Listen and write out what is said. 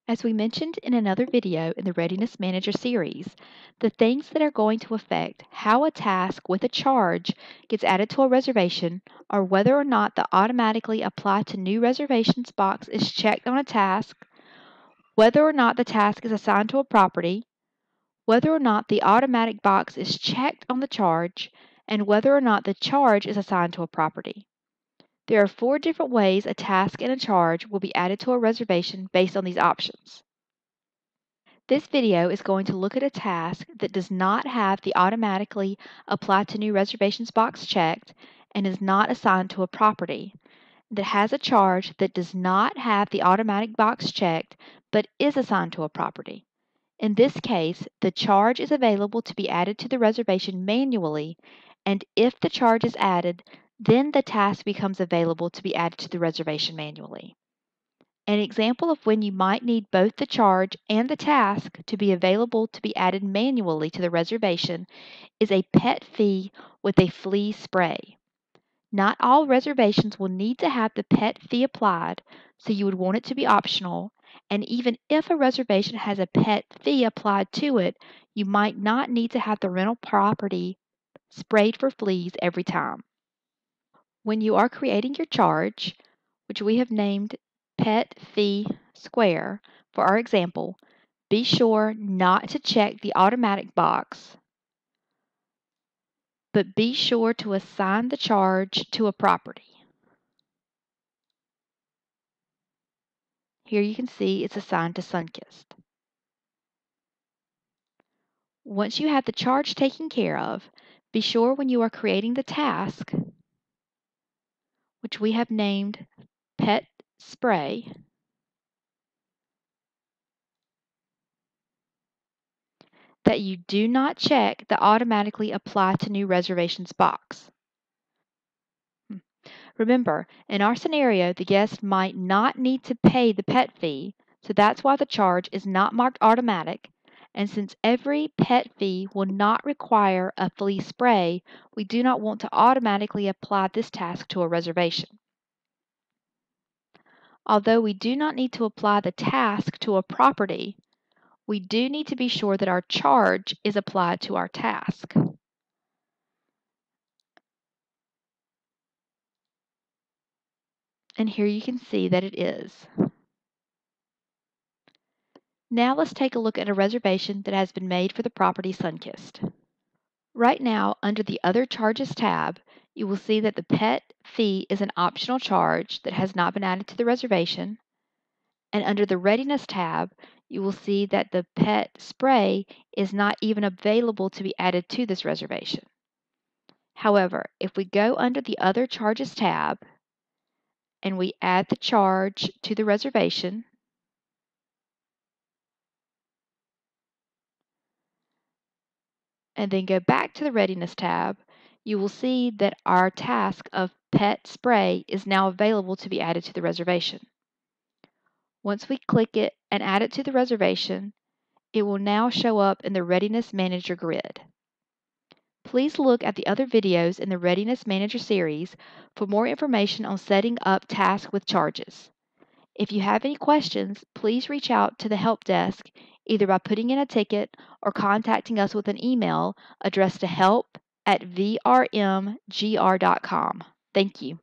As we mentioned in another video in the Readiness Manager series, the things that are going to affect how a task with a charge gets added to a reservation are whether or not the automatically apply to new reservations box is checked on a task, whether or not the task is assigned to a property, whether or not the automatic box is checked on the charge, and whether or not the charge is assigned to a property. There are 4 different ways a task and a charge will be added to a reservation based on these options. This video is going to look at a task that does not have the automatically apply to new reservations box checked and is not assigned to a property, that has a charge that does not have the automatic box checked but is assigned to a property. In this case, the charge is available to be added to the reservation manually, and if the charge is added, then the task becomes available to be added to the reservation manually. An example of when you might need both the charge and the task to be available to be added manually to the reservation is a pet fee with a flea spray. Not all reservations will need to have the pet fee applied, so you would want it to be optional, and even if a reservation has a pet fee applied to it, you might not need to have the rental property sprayed for fleas every time. When you are creating your charge, which we have named Pet Fee Square for our example, be sure not to check the automatic box, but be sure to assign the charge to a property. Here you can see it's assigned to Sunkist. Once you have the charge taken care of, be sure when you are creating the task, which we have named Pet Spray, that you do not check the automatically apply to new reservations box. Remember, in our scenario, the guest might not need to pay the pet fee, so that's why the charge is not marked automatic. And since every pet fee will not require a flea spray, we do not want to automatically apply this task to a reservation. Although we do not need to apply the task to a property, we do need to be sure that our charge is applied to our task. And here you can see that it is. Now let's take a look at a reservation that has been made for the property Sunkist. Right now, under the Other Charges tab, you will see that the pet fee is an optional charge that has not been added to the reservation. And under the Readiness tab, you will see that the pet spray is not even available to be added to this reservation. However, if we go under the Other Charges tab and we add the charge to the reservation, and then go back to the Readiness tab, you will see that our task of pet spray is now available to be added to the reservation. Once we click it and add it to the reservation, it will now show up in the Readiness Manager grid. Please look at the other videos in the Readiness Manager series for more information on setting up tasks with charges. If you have any questions, please reach out to the help desk either by putting in a ticket or contacting us with an email addressed to help@vrmgr.com. Thank you.